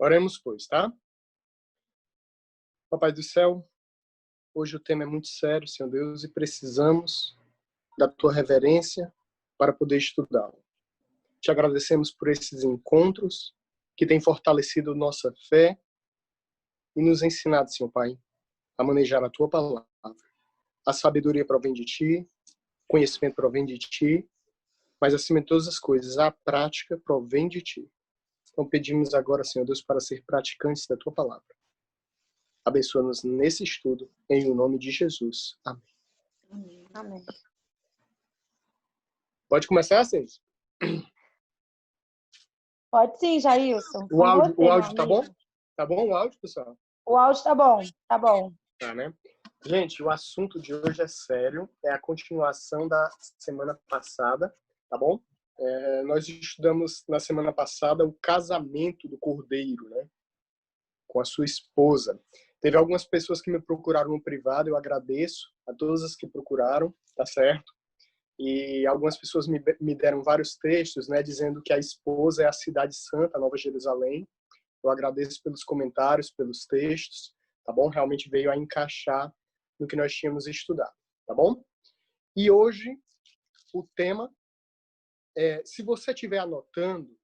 Oremos, pois, tá? Papai do céu, hoje o tema é muito sério, Senhor Deus, e precisamos da tua reverência para poder estudá-lo. Te agradecemos por esses encontros que têm fortalecido nossa fé e nos ensinado, Senhor Pai, a manejar a tua palavra. A sabedoria provém de ti, o conhecimento provém de ti, mas acima de todas as coisas, a prática provém de ti. Então pedimos agora, Senhor Deus, para ser praticantes da tua palavra. Abençoa-nos nesse estudo, em o nome de Jesus. Amém. Amém. Pode começar, Cês? Pode sim, Jailson. O áudio tá bom? Amigo. Tá bom o áudio, pessoal? O áudio tá bom, tá bom. Tá, né? Gente, o assunto de hoje é sério. É a continuação da semana passada, tá bom? Nós estudamos na semana passada o casamento do Cordeiro, né? Com a sua esposa. Teve algumas pessoas que me procuraram no privado, eu agradeço a todas as que procuraram, tá certo? E algumas pessoas me deram vários textos, né, dizendo que a esposa é a cidade santa, a Nova Jerusalém. Eu agradeço pelos comentários, pelos textos, tá bom? Realmente veio a encaixar no que nós tínhamos estudado, tá bom? E hoje o tema é, se você estiver anotando,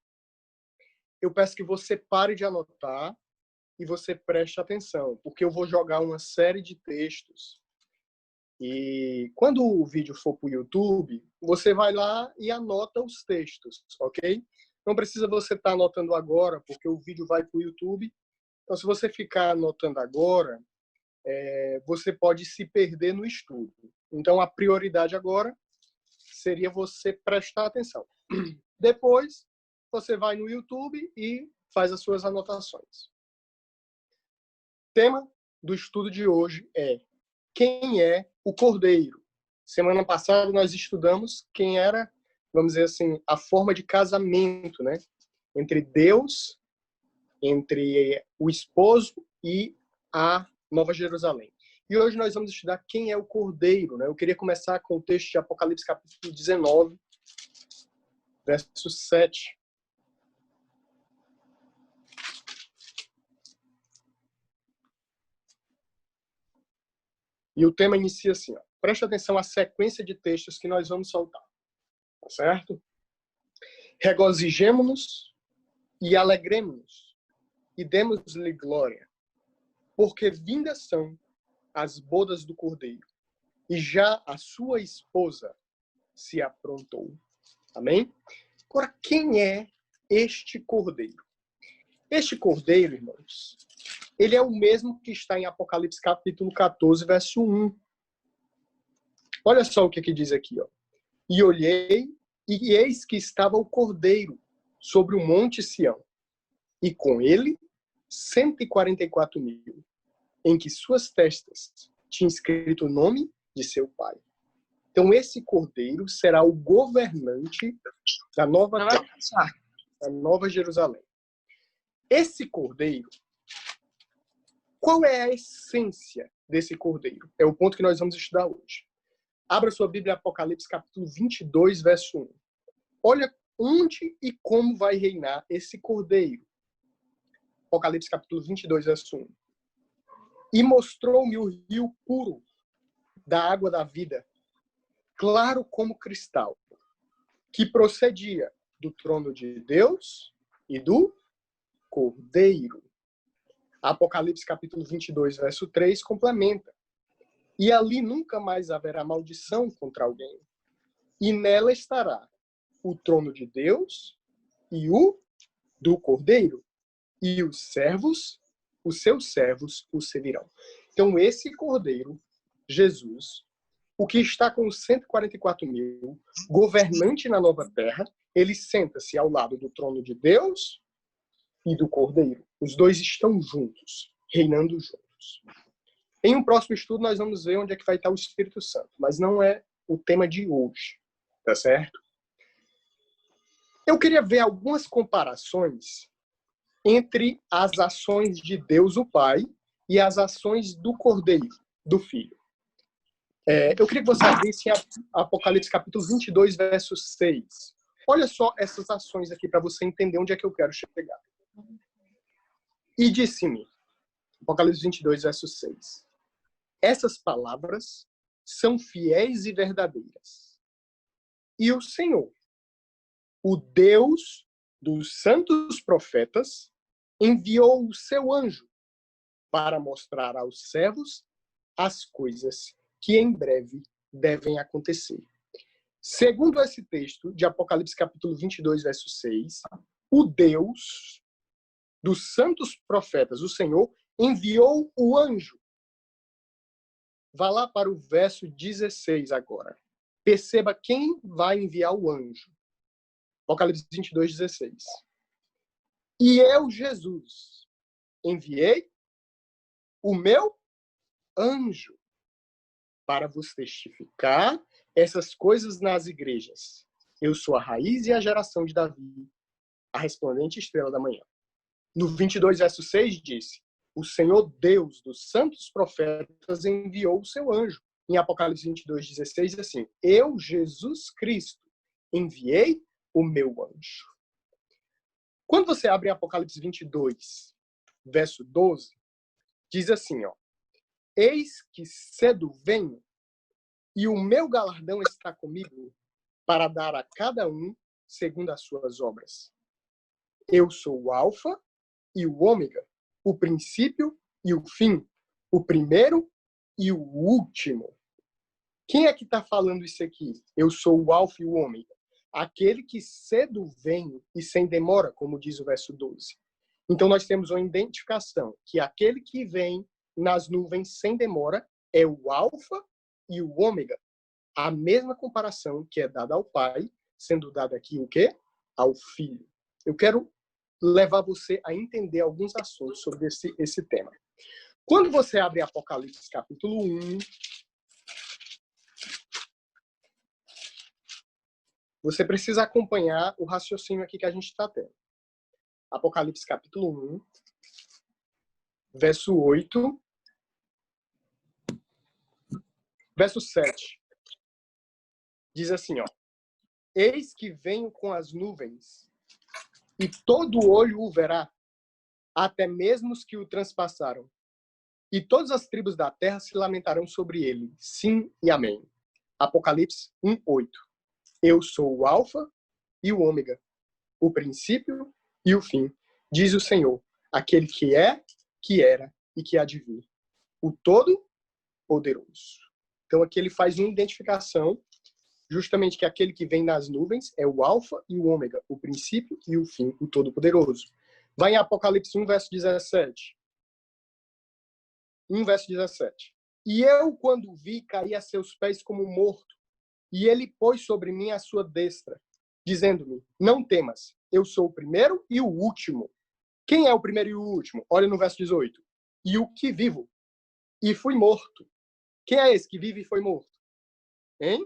eu peço que você pare de anotar e você preste atenção, porque eu vou jogar uma série de textos. E quando o vídeo for para o YouTube, você vai lá e anota os textos, ok? Não precisa você estar anotando agora, porque o vídeo vai para o YouTube. Então, se você ficar anotando agora, você pode se perder no estudo. Então, a prioridade agora seria você prestar atenção. Depois, você vai no YouTube e faz as suas anotações. O tema do estudo de hoje é: quem é o Cordeiro? Semana passada nós estudamos quem era, vamos dizer assim, a forma de casamento, né? Entre Deus, entre o esposo e a Nova Jerusalém. E hoje nós vamos estudar quem é o Cordeiro, né? Eu queria começar com o texto de Apocalipse capítulo 19, verso 7. E o tema inicia assim, ó. Preste atenção à sequência de textos que nós vamos soltar. Tá certo? Regozijemo-nos e alegremo-nos e demos-lhe glória, porque vindas são as bodas do Cordeiro, e já a sua esposa se aprontou. Amém? Agora, quem é este Cordeiro? Este Cordeiro, irmãos, ele é o mesmo que está em Apocalipse capítulo 14, verso 1. Olha só o que diz aqui, ó. E olhei, e eis que estava o Cordeiro sobre o monte Sião, e com ele 144.000, em que suas testas tinha escrito o nome de seu pai. Então esse Cordeiro será o governante da nova terra, da Nova Jerusalém. Esse Cordeiro, qual é a essência desse Cordeiro? É o ponto que nós vamos estudar hoje. Abra sua Bíblia, Apocalipse capítulo 22, verso 1. Olha onde e como vai reinar esse Cordeiro. Apocalipse capítulo 22, verso 1. E mostrou-me o rio puro da água da vida, claro como cristal, que procedia do trono de Deus e do Cordeiro. Apocalipse capítulo 22, verso 3 complementa. E ali nunca mais haverá maldição contra alguém. E nela estará o trono de Deus e o do Cordeiro. E os seus servos, o servirão. Então, esse Cordeiro, Jesus, o que está com os 144.000, governante na nova terra, ele senta-se ao lado do trono de Deus e do Cordeiro. Os dois estão juntos, reinando juntos. Em um próximo estudo, nós vamos ver onde é que vai estar o Espírito Santo, mas não é o tema de hoje, tá certo? Eu queria ver algumas comparações entre as ações de Deus, o Pai, e as ações do Cordeiro, do Filho. Eu queria que você abrisse Apocalipse capítulo 22, verso 6. Olha só essas ações aqui para você entender onde é que eu quero chegar. E disse-me, Apocalipse 22, verso 6, essas palavras são fiéis e verdadeiras. E o Senhor, o Deus dos santos profetas, enviou o seu anjo para mostrar aos servos as coisas que em breve devem acontecer. Segundo esse texto de Apocalipse capítulo 22, verso 6, o Deus dos santos profetas, o Senhor, enviou o anjo. Vá lá para o verso 16 agora. Perceba quem vai enviar o anjo. Apocalipse 22, 16. E eu, Jesus, enviei o meu anjo para vos testificar essas coisas nas igrejas. Eu sou a raiz e a geração de Davi, a resplandente estrela da manhã. No 22, verso 6, disse, o Senhor Deus dos santos profetas enviou o seu anjo. Em Apocalipse 22, 16, assim, eu, Jesus Cristo, enviei o meu anjo. Quando você abre Apocalipse 22, verso 12, diz assim, ó, eis que cedo venho, e o meu galardão está comigo, para dar a cada um segundo as suas obras. Eu sou o Alfa e o Ômega, o princípio e o fim, o primeiro e o último. Quem é que está falando isso aqui? Eu sou o Alfa e o Ômega. Aquele que cedo vem e sem demora, como diz o verso 12. Então nós temos uma identificação que aquele que vem nas nuvens sem demora é o Alfa e o Ômega. A mesma comparação que é dada ao Pai, sendo dada aqui o quê? Ao Filho. Eu quero levar você a entender alguns assuntos sobre esse tema. Quando você abre Apocalipse capítulo 1, você precisa acompanhar o raciocínio aqui que a gente está tendo. Apocalipse capítulo 1, verso 8, verso 7. Diz assim, ó, eis que venho com as nuvens, e todo olho o verá, até mesmo os que o transpassaram. E todas as tribos da terra se lamentarão sobre ele. Sim e amém. Apocalipse 1, 8. Eu sou o Alfa e o Ômega, o princípio e o fim, diz o Senhor, aquele que é, que era e que há de vir, o Todo-Poderoso. Então aqui ele faz uma identificação, justamente que aquele que vem nas nuvens é o Alfa e o Ômega, o princípio e o fim, o Todo-Poderoso. Vai em Apocalipse 1, verso 17. 1, verso 17. E eu, quando vi, caí a seus pés como morto, e ele pôs sobre mim a sua destra, dizendo-me, não temas, eu sou o primeiro e o último. Quem é o primeiro e o último? Olha no verso 18. E o que vivo, e fui morto. Quem é esse que vive e foi morto? Hein?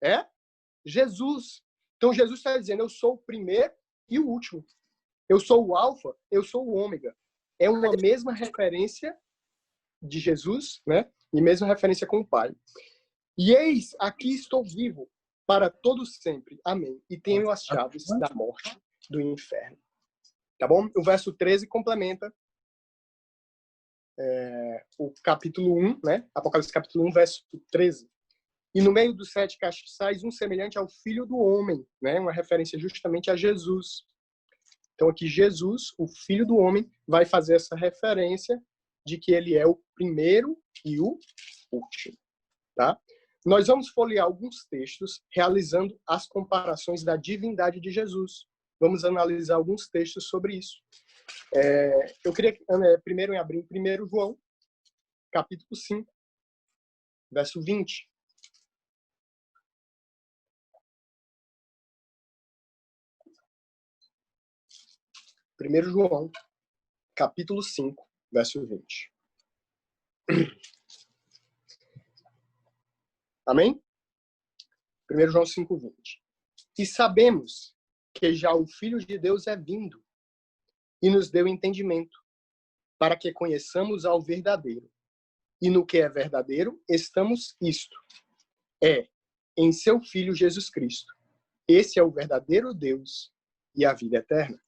É? Jesus. Então Jesus está dizendo, eu sou o primeiro e o último. Eu sou o Alfa, eu sou o Ômega. É uma mesma referência de Jesus, né? E mesma referência com o Pai. E eis, aqui estou vivo para todos sempre. Amém. E tenho as chaves da morte do inferno. Tá bom? O verso 13 complementa o capítulo 1, né? Apocalipse capítulo 1, verso 13. E no meio dos 7 castiçais, um semelhante ao Filho do Homem, né? Uma referência justamente a Jesus. Então aqui Jesus, o Filho do Homem, vai fazer essa referência de que ele é o primeiro e o último, tá? Nós vamos folhear alguns textos realizando as comparações da divindade de Jesus. Vamos analisar alguns textos sobre isso. Eu queria primeiro abrir em 1 João, capítulo 5, verso 20. Primeiro João, capítulo 5, verso 20. Amém? 1 João 5, 20. E sabemos que já o Filho de Deus é vindo e nos deu entendimento, para que conheçamos ao verdadeiro. E no que é verdadeiro, estamos isto. Em seu Filho Jesus Cristo. Esse é o verdadeiro Deus e a vida eterna.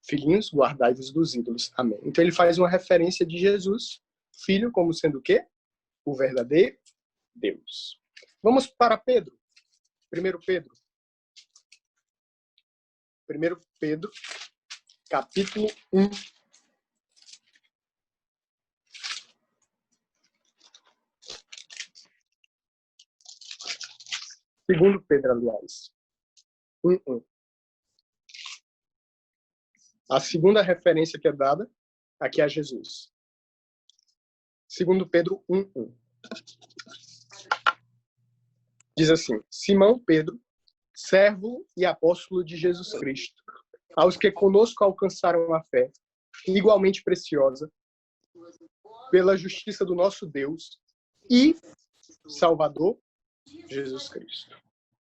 Filhinhos, guardai-vos dos ídolos. Amém. Então ele faz uma referência de Jesus, filho, como sendo o quê? O verdadeiro Deus. Vamos para Pedro. 1 Pedro. 1 Pedro, capítulo 1. Segundo Pedro, aliás. 1:1. A segunda referência que é dada aqui é Jesus. Segundo Pedro 1:1. Diz assim: Simão Pedro, servo e apóstolo de Jesus Cristo, aos que conosco alcançaram a fé, igualmente preciosa, pela justiça do nosso Deus e Salvador Jesus Cristo.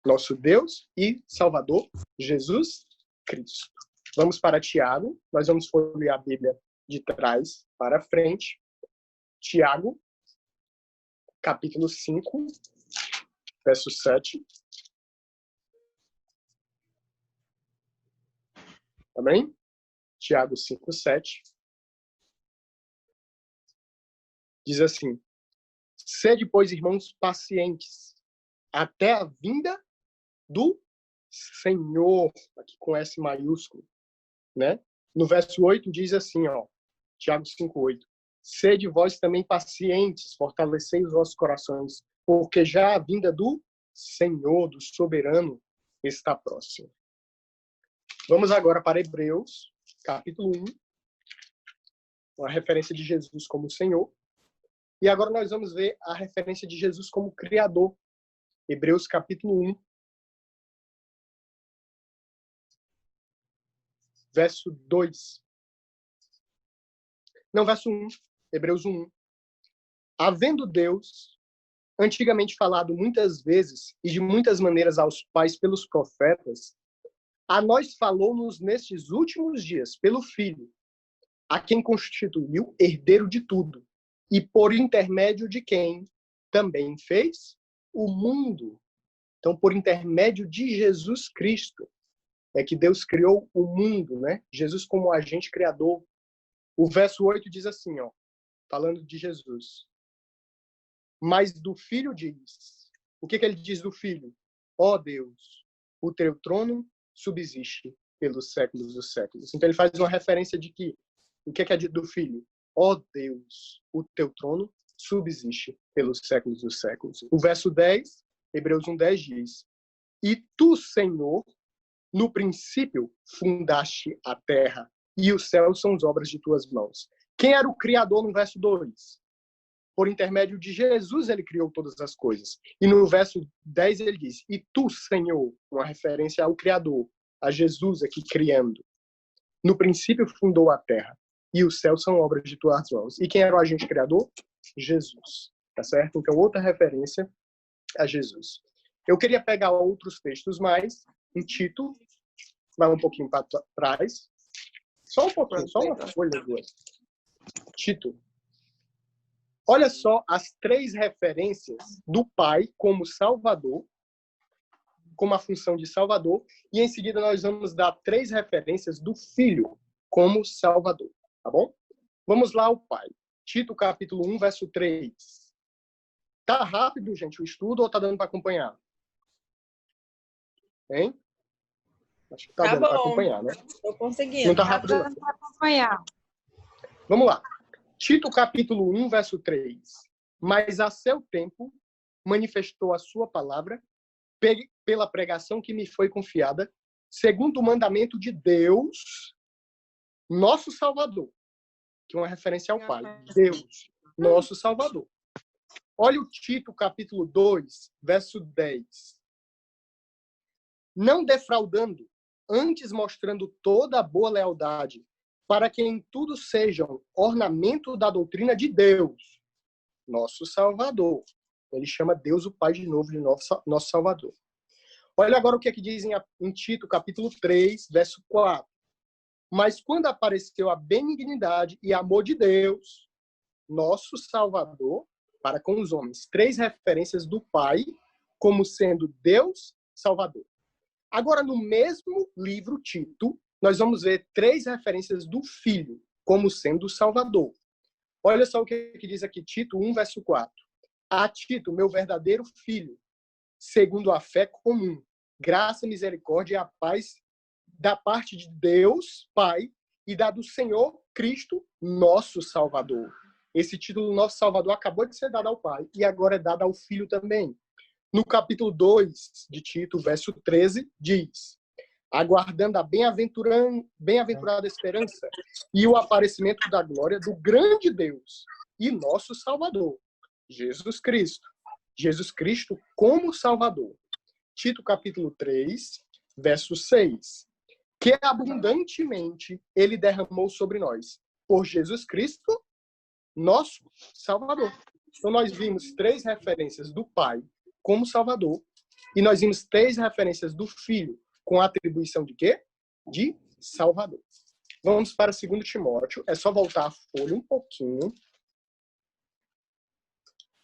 Nosso Deus e Salvador Jesus Cristo. Vamos para Tiago. Nós vamos folhear a Bíblia de trás para frente. Tiago, capítulo 5, verso 7. Amém? Tiago 5, 7. Diz assim: Sede, pois, irmãos, pacientes, até a vinda do Senhor, aqui com S maiúsculo, né? No verso 8 diz assim, ó, Tiago 5:8. Sede vós também pacientes, fortalecei os vossos corações, porque já a vinda do Senhor, do soberano, está próxima. Vamos agora para Hebreus, capítulo 1, uma referência de Jesus como Senhor. E agora nós vamos ver a referência de Jesus como Criador. Hebreus, capítulo 1, verso 2. Não, verso 1. Hebreus 1. Havendo Deus antigamente falado muitas vezes e de muitas maneiras aos pais pelos profetas, a nós falou-nos nestes últimos dias pelo Filho, a quem constituiu herdeiro de tudo, e por intermédio de quem também fez o mundo. Então, por intermédio de Jesus Cristo, é que Deus criou o mundo, né? Jesus como agente criador. O verso 8 diz assim, ó, falando de Jesus. Mas do Filho diz. O que ele diz do Filho? Ó Deus, o teu trono subsiste pelos séculos dos séculos. Então ele faz uma referência de que o que é dito do Filho? Ó Deus, o teu trono subsiste pelos séculos dos séculos. O verso 10, Hebreus 1:10 diz: E tu, Senhor, no princípio fundaste a terra, e os céus são as obras de tuas mãos. Quem era o Criador no verso 2? Por intermédio de Jesus ele criou todas as coisas. E no verso 10 ele diz: E tu, Senhor, uma referência ao Criador, a Jesus aqui criando. No princípio fundou a terra, e os céus são obras de tuas mãos. E quem era o agente criador? Jesus. Tá certo? Então, outra referência a Jesus. Eu queria pegar outros textos mais, em Tito, vai um pouquinho para trás. Só um pouquinho, só uma folha, duas. Tito. Olha só as 3 referências do Pai como Salvador, como a função de Salvador, e em seguida nós vamos dar 3 referências do Filho como Salvador, tá bom? Vamos lá ao Pai. Tito, capítulo 1, verso 3. Tá rápido, gente, o estudo ou tá dando para acompanhar? Hein? Acho que tá dando para acompanhar, né? Tô conseguindo. Não tá rápido, Dá para acompanhar. Vamos lá. Tito, capítulo 1, verso 3. Mas a seu tempo manifestou a sua palavra pela pregação que me foi confiada, segundo o mandamento de Deus, nosso Salvador. Que é uma referência ao Pai. Deus, nosso Salvador. Olha o Tito, capítulo 2, verso 10. Não defraudando, antes mostrando toda a boa lealdade, para que em tudo sejam ornamento da doutrina de Deus, nosso Salvador. Ele chama Deus o Pai de novo de nosso Salvador. Olha agora o que diz em Tito, capítulo 3, verso 4. Mas quando apareceu a benignidade e amor de Deus, nosso Salvador, para com os homens. 3 referências do Pai como sendo Deus Salvador. Agora, no mesmo livro, Tito, nós vamos ver 3 referências do Filho como sendo o Salvador. Olha só o que diz aqui, Tito 1, verso 4. A Tito, meu verdadeiro filho, segundo a fé comum, graça, misericórdia e a paz da parte de Deus, Pai, e da do Senhor Cristo, nosso Salvador. Esse título, nosso Salvador, acabou de ser dado ao Pai e agora é dado ao Filho também. No capítulo 2 de Tito, verso 13, diz: aguardando a bem-aventurada esperança e o aparecimento da glória do grande Deus e nosso Salvador, Jesus Cristo. Jesus Cristo como Salvador. Tito capítulo 3, verso 6. Que abundantemente ele derramou sobre nós, por Jesus Cristo, nosso Salvador. Então nós vimos 3 referências do Pai como Salvador e nós vimos 3 referências do Filho com a atribuição de quê? De Salvador. Vamos para 2 Timóteo. É só voltar a folha um pouquinho.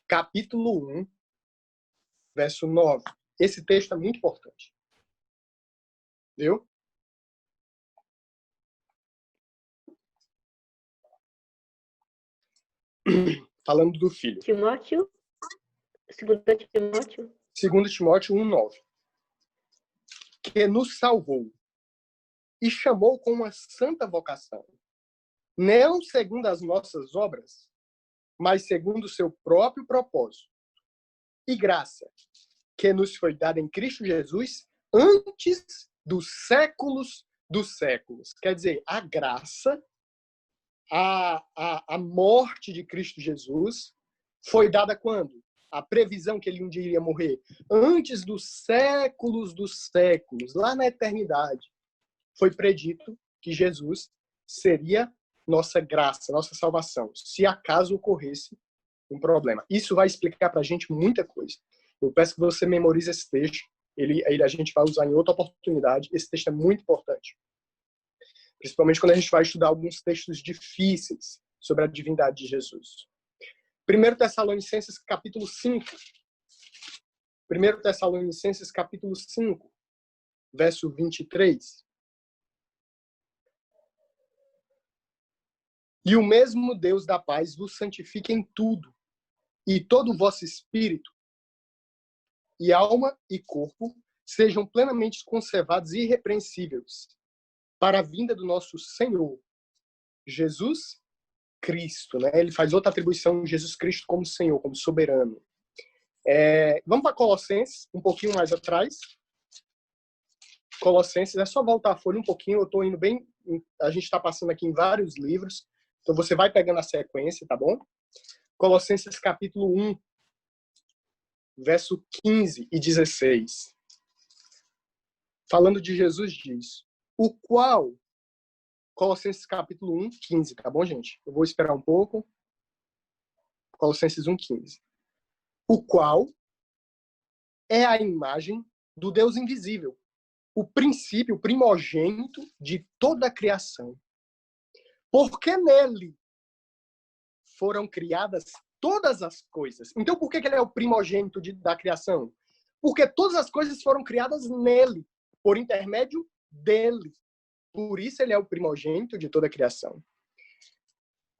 Capítulo 1, verso 9. Esse texto é muito importante. Viu? Falando do Filho. Timóteo? 2 Timóteo? 2 Timóteo 1, 9. Que nos salvou e chamou com uma santa vocação, não segundo as nossas obras, mas segundo o seu próprio propósito e graça, que nos foi dada em Cristo Jesus antes dos séculos dos séculos. Quer dizer, a graça, a morte de Cristo Jesus foi dada quando? A previsão que ele um dia iria morrer. Antes dos séculos, lá na eternidade, foi predito que Jesus seria nossa graça, nossa salvação, se acaso ocorresse um problema. Isso vai explicar para a gente muita coisa. Eu peço que você memorize esse texto. A gente vai usar em outra oportunidade. Esse texto é muito importante. Principalmente quando a gente vai estudar alguns textos difíceis sobre a divindade de Jesus. 1 Tessalonicenses capítulo 5. 1 Tessalonicenses capítulo 5, verso 23. E o mesmo Deus da paz vos santifique em tudo, e todo o vosso espírito, e alma e corpo sejam plenamente conservados e irrepreensíveis para a vinda do nosso Senhor, Jesus Cristo. Né? Ele faz outra atribuição, Jesus Cristo como Senhor, como soberano. Vamos para Colossenses, um pouquinho mais atrás. Colossenses, é só voltar a folha um pouquinho, eu estou indo bem, a gente está passando aqui em vários livros, então você vai pegando a sequência, tá bom? Colossenses capítulo 1, verso 15 e 16. Falando de Jesus diz, o qual, Colossenses capítulo 1, 15, tá bom, gente? Eu vou esperar um pouco. Colossenses 1, 15. O qual é a imagem do Deus invisível, o princípio, o primogênito de toda a criação. Porque nele foram criadas todas as coisas. Então, por que ele é o primogênito da criação? Porque todas as coisas foram criadas nele, por intermédio dele. Por isso ele é o primogênito de toda a criação.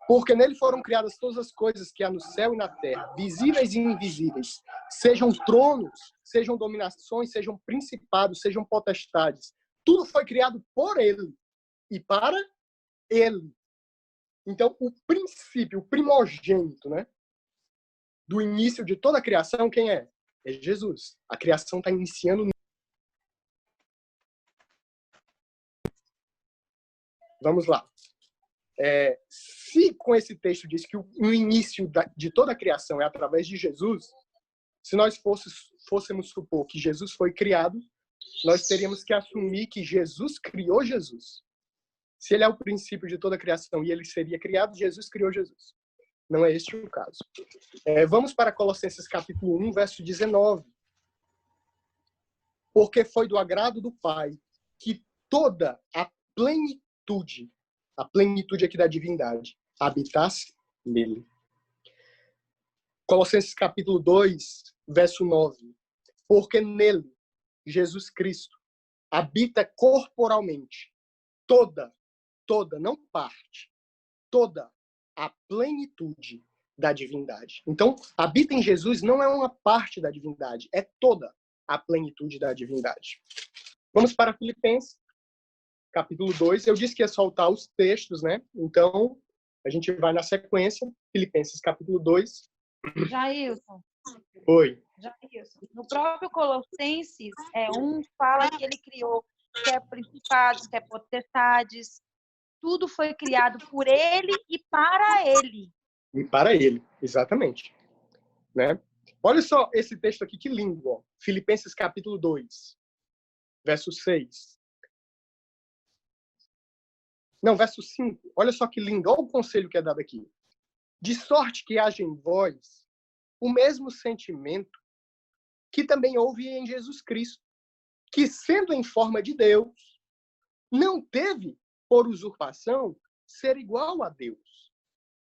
Porque nele foram criadas todas as coisas que há no céu e na terra, visíveis e invisíveis, sejam tronos, sejam dominações, sejam principados, sejam potestades. Tudo foi criado por ele e para ele. Então, o princípio, o primogênito, né, do início de toda a criação, quem é? É Jesus. A criação está iniciando. Vamos lá. Se com esse texto diz que o início de toda a criação é através de Jesus, se nós fôssemos supor que Jesus foi criado, nós teríamos que assumir que Jesus criou Jesus. Se ele é o princípio de toda a criação e ele seria criado, Jesus criou Jesus. Não é este o caso. Vamos para Colossenses capítulo 1, verso 19. Porque foi do agrado do Pai que toda a plenitude aqui da divindade, habitasse nele. Colossenses capítulo 2, verso 9. Porque nele, Jesus Cristo, habita corporalmente toda, não parte, toda a plenitude da divindade. Então, habita em Jesus não é uma parte da divindade, é toda a plenitude da divindade. Vamos para Filipenses, capítulo 2. Eu disse que ia soltar os textos, né? Então, a gente vai na sequência. Filipenses, capítulo 2. Jailson, Oi. no próprio Colossenses, fala que ele criou, que é principados, que é potestades, tudo foi criado por ele e para ele. E para ele, exatamente. Né? Olha só esse texto aqui, que lindo. Ó. Filipenses, capítulo 2, verso 6. Não, verso 5. Olha só que lindo. Olha o conselho que é dado aqui. De sorte que haja em vós o mesmo sentimento que também houve em Jesus Cristo, que, sendo em forma de Deus, não teve por usurpação ser igual a Deus,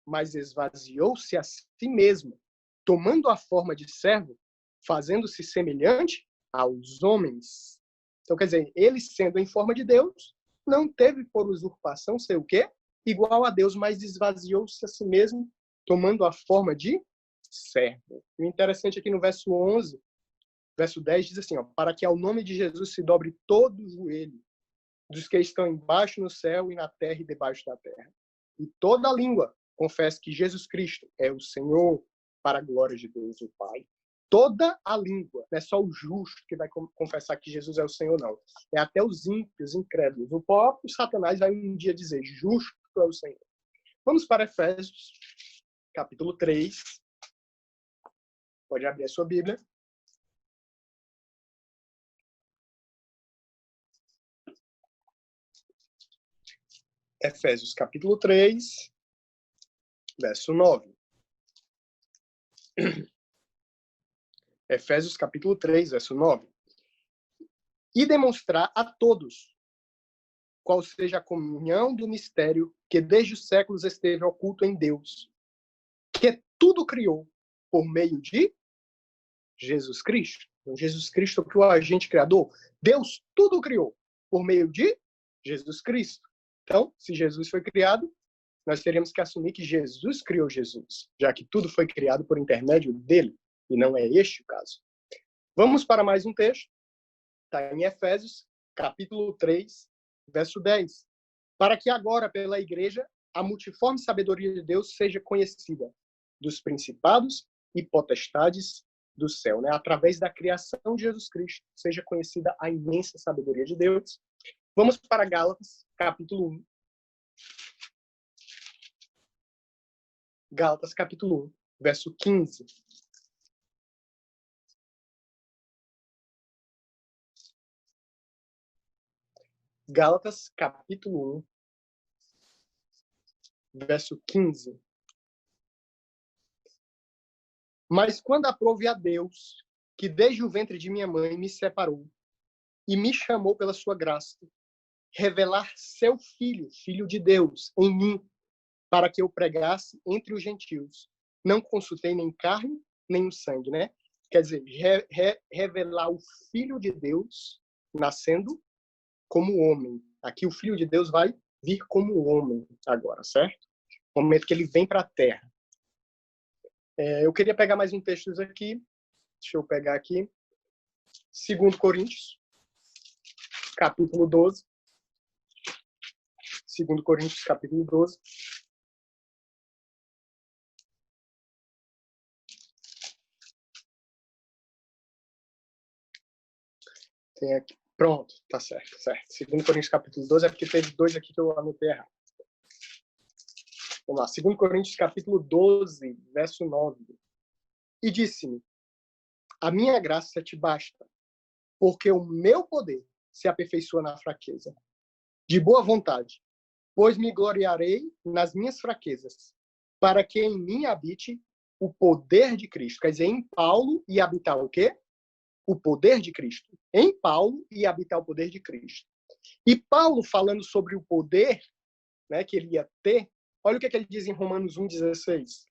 mas esvaziou-se a si mesmo, tomando a forma de servo, fazendo-se semelhante aos homens. Então, quer dizer, ele, sendo em forma de Deus, não teve por usurpação ser o quê? Igual a Deus, mas esvaziou-se a si mesmo, tomando a forma de servo. O interessante aqui no verso 11, verso 10, diz assim, ó, para que ao nome de Jesus se dobre todo o joelho dos que estão embaixo no céu e na terra e debaixo da terra. E toda língua confesse que Jesus Cristo é o Senhor, para a glória de Deus, o Pai. Toda a língua, não é só o justo que vai confessar que Jesus é o Senhor, não. É até os ímpios, incrédulos. O próprio Satanás vai um dia dizer, justo é o Senhor. Vamos para Efésios, capítulo 3. Pode abrir a sua Bíblia. Efésios, capítulo 3, verso 9. Efésios, capítulo 3, verso 9. E demonstrar a todos qual seja a comunhão do mistério que desde os séculos esteve oculto em Deus, que tudo criou por meio de Jesus Cristo. Então, Jesus Cristo que é o agente criador. Deus tudo criou por meio de Jesus Cristo. Então, se Jesus foi criado, nós teríamos que assumir que Jesus criou Jesus, já que tudo foi criado por intermédio dele, e não é este o caso. Vamos para mais um texto. Está em Efésios, capítulo 3, verso 10. Para que agora, pela igreja, a multiforme sabedoria de Deus seja conhecida dos principados e potestades do céu, né? Através da criação de Jesus Cristo, seja conhecida a imensa sabedoria de Deus. Vamos para Gálatas, capítulo 1. Gálatas, capítulo 1, verso 15. Gálatas, capítulo 1, verso 15. Mas quando aprove a Deus, que desde o ventre de minha mãe me separou e me chamou pela sua graça, revelar seu Filho, Filho de Deus, em mim, para que eu pregasse entre os gentios. Não consultei nem carne, nem o sangue, né? Quer dizer, revelar o Filho de Deus nascendo como homem. Aqui o Filho de Deus vai vir como homem agora, certo? No momento que ele vem para a Terra. Eu queria pegar mais um texto aqui. Deixa eu pegar aqui. 2 Coríntios, capítulo 12. 2 Coríntios, capítulo 12. Tem aqui. Pronto, tá certo. 2 Coríntios, capítulo 12, é porque teve dois aqui que eu anotei errado. Vamos lá. 2 Coríntios, capítulo 12, verso 9. E disse-me, a minha graça te basta, porque o meu poder se aperfeiçoa na fraqueza. De boa vontade, pois me gloriarei nas minhas fraquezas, para que em mim habite o poder de Cristo. Quer dizer, em Paulo ia habitar o quê? O poder de Cristo. Em Paulo ia habitar o poder de Cristo. E Paulo, falando sobre o poder, né, que ele ia ter, olha o que ele diz em Romanos 1,16.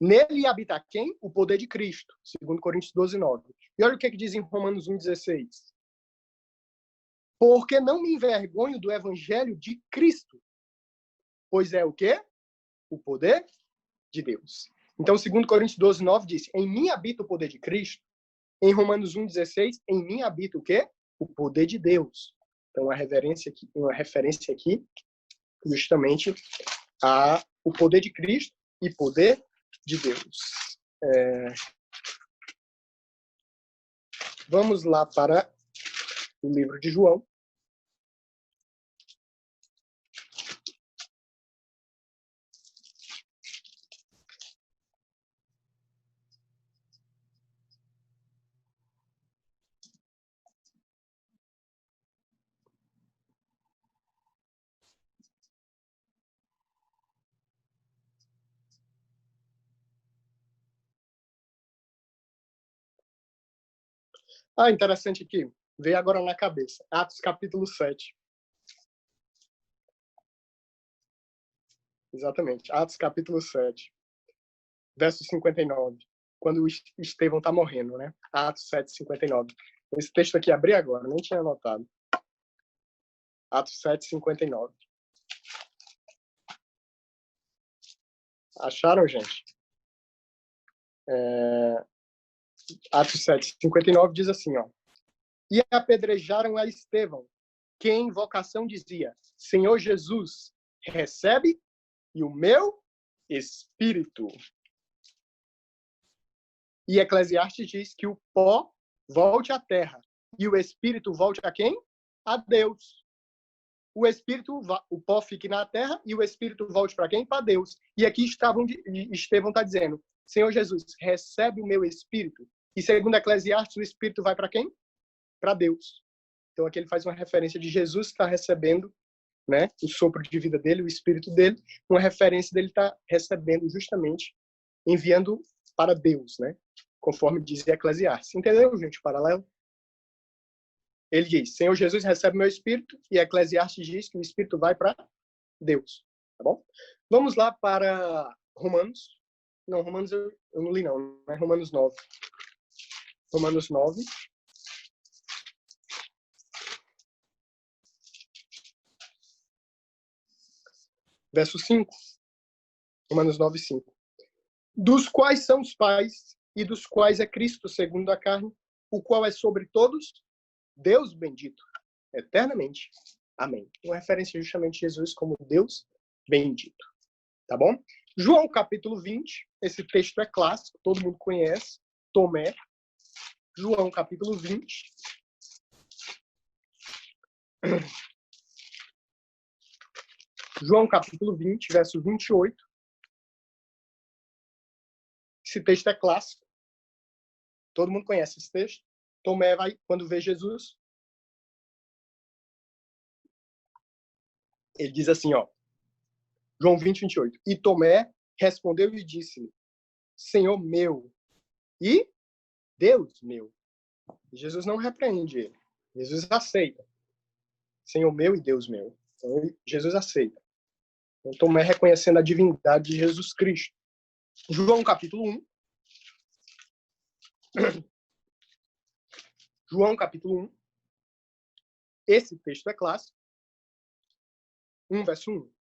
Nele habita quem? O poder de Cristo. 2 Coríntios 12, 9. E olha o que diz em Romanos 1,16. Porque não me envergonho do evangelho de Cristo, pois é o quê? O poder de Deus. Então, 2 Coríntios 12:9 diz: em mim habita o poder de Cristo. Em Romanos 1:16, em mim habita o quê? O poder de Deus. Então, uma referência aqui justamente a o poder de Cristo e poder de Deus. Vamos lá para o livro de João. Interessante aqui. Veio agora na cabeça. Atos capítulo 7. Exatamente. Atos capítulo 7. Verso 59. Quando Estevão está morrendo, né? Atos 7:59. Esse texto aqui abri agora, nem tinha anotado. Atos 7:59. Acharam, gente? Atos 7:59 diz assim, ó. E apedrejaram a Estevão, que em invocação dizia: Senhor Jesus, recebe e o meu espírito. E Eclesiastes diz que o pó volte à terra e o espírito volte a quem? A Deus. O pó fique na terra e o espírito volte para quem? Para Deus. E aqui Estevão está dizendo: Senhor Jesus, recebe o meu espírito. E segundo Eclesiastes, o espírito vai para quem? Para Deus. Então aqui ele faz uma referência de Jesus estar recebendo, né, o sopro de vida dele, o espírito dele, uma referência dele estar recebendo justamente, enviando para Deus, né? Conforme diz Eclesiastes. Entendeu, gente, o paralelo? Ele diz: Senhor Jesus, recebe meu espírito, e Eclesiastes diz que o espírito vai para Deus. Tá bom? Vamos lá para Romanos. Não, Romanos eu não li, não. É Romanos 9. Romanos 9. Verso 5. Romanos 9, 5. Dos quais são os pais, e dos quais é Cristo segundo a carne, o qual é sobre todos, Deus bendito, eternamente. Amém. Uma referência justamente a Jesus como Deus bendito. Tá bom? João capítulo 20, esse texto é clássico, todo mundo conhece, Tomé. João capítulo 20. João capítulo 20, verso 28. Esse texto é clássico. Todo mundo conhece esse texto. Tomé vai, quando vê Jesus, ele diz assim, ó, João 20, 28. E Tomé respondeu e disse-lhe: Senhor meu e Deus meu. E Jesus não repreende ele. Jesus aceita. Senhor meu e Deus meu. Então, Jesus aceita. Então, Tomé reconhecendo a divindade de Jesus Cristo. João capítulo 1. João capítulo 1. Esse texto é clássico. 1, verso 1.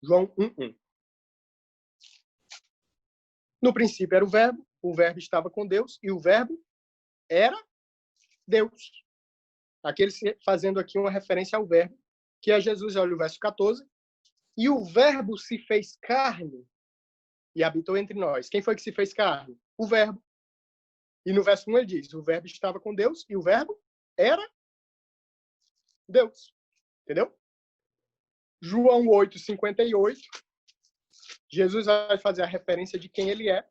João 1, 1. No princípio era o verbo estava com Deus, e o verbo era Deus. Aquele fazendo aqui uma referência ao verbo, que é Jesus, olha o verso 14. E o verbo se fez carne e habitou entre nós. Quem foi que se fez carne? O verbo. E no verso 1 ele diz, o verbo estava com Deus, e o verbo era Deus. Entendeu? João 8, 58. Jesus vai fazer a referência de quem ele é.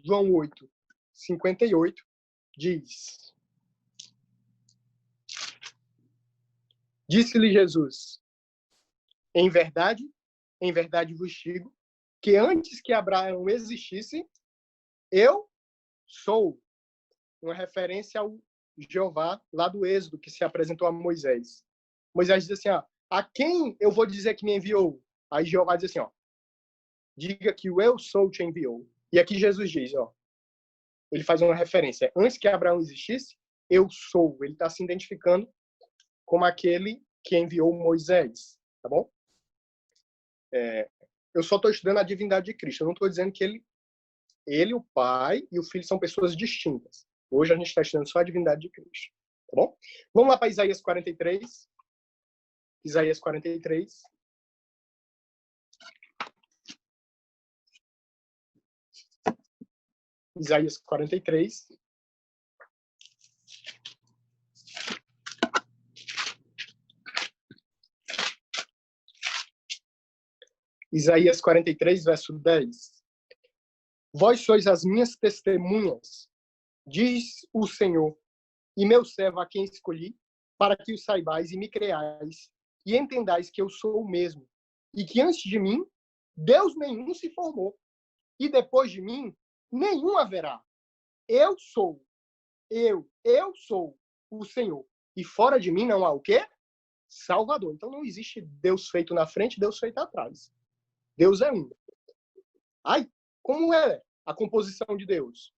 João 8, 58 diz: Disse-lhe Jesus: em verdade vos digo, que antes que Abraão existisse, eu sou. Uma referência ao Jeová, lá do Êxodo, que se apresentou a Moisés. Moisés diz assim, ó, a quem eu vou dizer que me enviou? Aí Jeová diz assim, ó, diga que o eu sou te enviou. E aqui Jesus diz, ó, ele faz uma referência. Antes que Abraão existisse, eu sou. Ele está se identificando como aquele que enviou Moisés, tá bom? Eu só estou estudando a divindade de Cristo. Eu não estou dizendo que ele, o Pai e o Filho são pessoas distintas. Hoje a gente está estudando só a divindade de Cristo, tá bom? Vamos lá para Isaías 43. Isaías 43. Isaías 43. Isaías 43, verso 10. Vós sois as minhas testemunhas, diz o Senhor, e meu servo a quem escolhi, para que o saibais e me creais, e entendais que eu sou o mesmo, e que antes de mim, Deus nenhum se formou, e depois de mim, nenhum haverá. Eu sou o Senhor, e fora de mim não há o quê? Salvador. Então não existe Deus feito na frente, Deus feito atrás. Deus é um. Ai, como é a composição de Deus?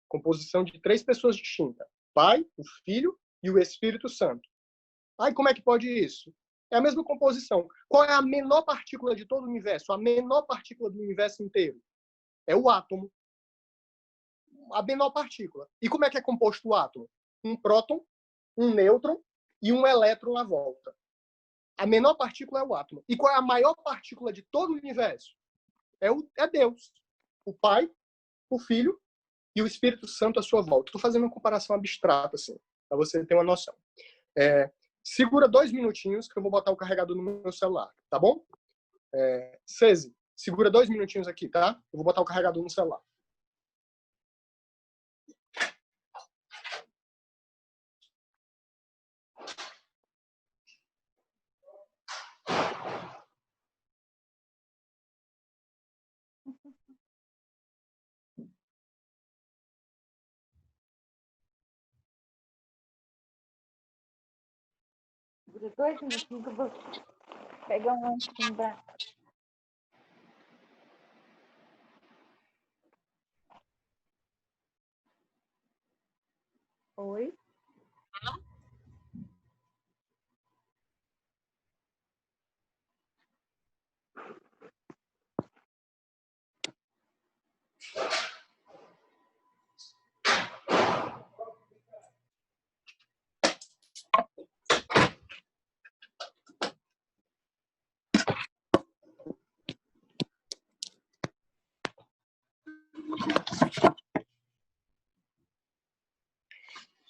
Composição de 3 pessoas distintas. Pai, o Filho e o Espírito Santo. Ai, como é que pode isso? É a mesma composição. Qual é a menor partícula de todo o universo? A menor partícula do universo inteiro? É o átomo. A menor partícula. E como é que é composto o átomo? Um próton, um nêutron e um elétron à volta. A menor partícula é o átomo. E qual é a maior partícula de todo o universo? É Deus. O Pai, o Filho e o Espírito Santo à sua volta. Estou fazendo uma comparação abstrata, assim, para você ter uma noção. Segura 2 minutinhos que eu vou botar o carregador no meu celular, tá bom? Ceze, segura 2 minutinhos aqui, tá? Eu vou botar o carregador no celular. Segura 2 minutinhos que eu vou pegar um lanchinho da... Oi?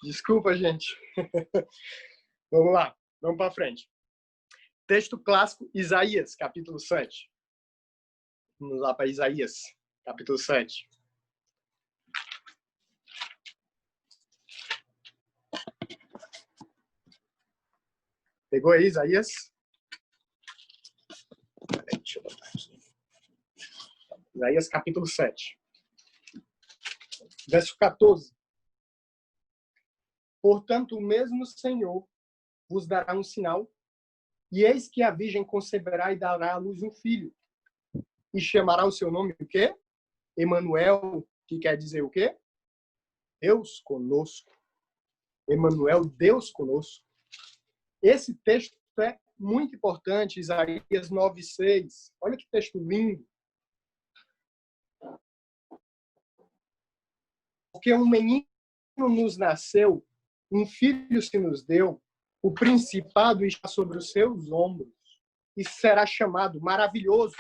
Desculpa, gente. Vamos lá, vamos para frente. Texto clássico, Isaías, capítulo 7. Vamos lá para Isaías, capítulo 7. Pegou aí, Isaías? Deixa eu botar aqui. Isaías, capítulo 7. Verso 14. Portanto, o mesmo Senhor vos dará um sinal, e eis que a virgem conceberá e dará à luz um filho, e chamará o seu nome o quê? Emanuel, que quer dizer o quê? Deus conosco. Emanuel, Deus conosco. Esse texto é muito importante, Isaías 9:6. Olha que texto lindo. Porque um menino nos nasceu, um filho se nos deu, o principado está sobre os seus ombros, e será chamado maravilhoso,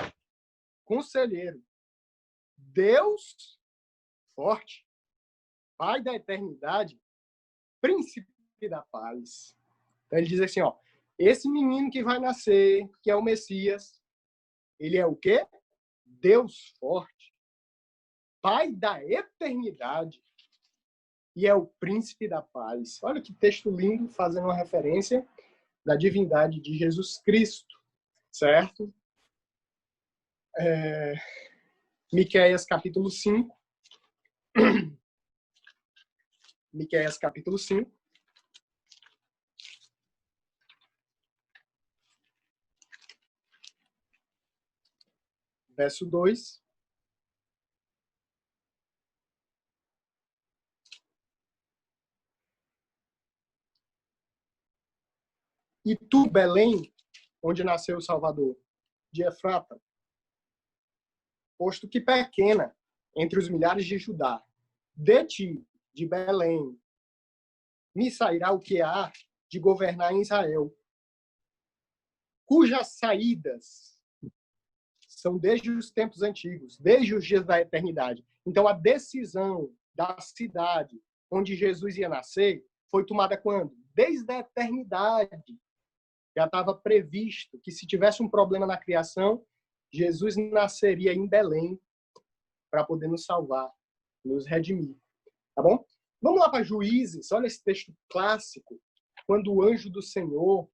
conselheiro, Deus forte, Pai da eternidade, príncipe da paz. Então ele diz assim, ó, esse menino que vai nascer, que é o Messias, ele é o quê? Deus forte, Pai da eternidade, e é o príncipe da paz. Olha que texto lindo, fazendo uma referência da divindade de Jesus Cristo, certo? Miqueias capítulo 5. Miqueias capítulo 5. Verso 2. E tu, Belém, onde nasceu o Salvador, de Efrata, posto que pequena entre os milhares de Judá, de ti, de Belém, me sairá o que há de governar em Israel, cujas saídas são desde os tempos antigos, desde os dias da eternidade. Então, a decisão da cidade onde Jesus ia nascer foi tomada quando? Desde a eternidade. Já estava previsto que, se tivesse um problema na criação, Jesus nasceria em Belém para poder nos salvar, nos redimir. Tá bom? Vamos lá para Juízes. Olha esse texto clássico. Quando o anjo do Senhor...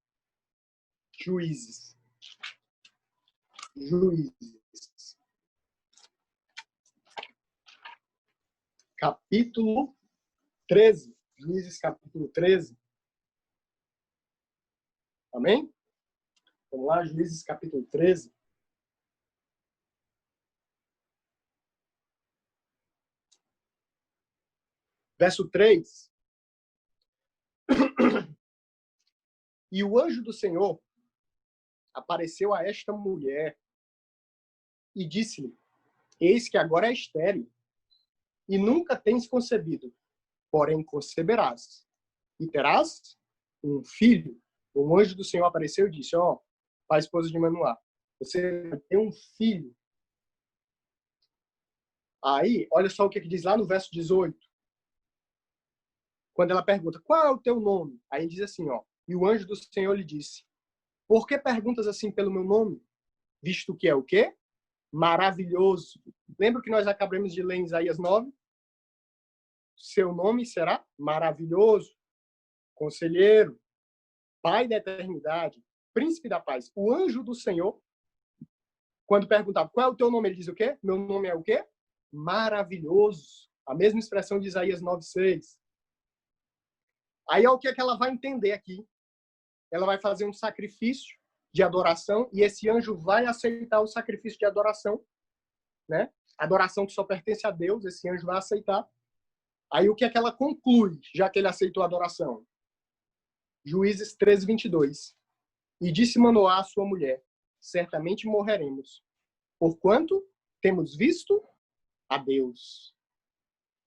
Juízes. Capítulo 13. Juízes, capítulo 13. Amém? Vamos lá, Juízes, capítulo 13. Verso 3. E o anjo do Senhor apareceu a esta mulher e disse-lhe: eis que agora é estéril e nunca tens concebido, porém conceberás e terás um filho. O anjo do Senhor apareceu e disse: ó, para a esposa de Manoá, você vai ter um filho. Aí, olha só o que diz lá no verso 18. Quando ela pergunta: qual é o teu nome? Aí diz assim, ó: e o anjo do Senhor lhe disse: por que perguntas assim pelo meu nome? Visto que é o quê? Maravilhoso. Lembra que nós acabamos de ler em Isaías 9? Seu nome será maravilhoso, conselheiro, pai da eternidade, príncipe da paz. O anjo do Senhor, quando perguntava qual é o teu nome, ele diz o quê? Meu nome é o quê? Maravilhoso. A mesma expressão de Isaías 9:6. Aí é o que é que ela vai entender aqui. Ela vai fazer um sacrifício de adoração e esse anjo vai aceitar o sacrifício de adoração, né? Adoração que só pertence a Deus, esse anjo vai aceitar. Aí o que é que ela conclui, já que ele aceitou a adoração? Juízes 13:22. E disse Manoá à sua mulher: certamente morreremos, porquanto temos visto a Deus.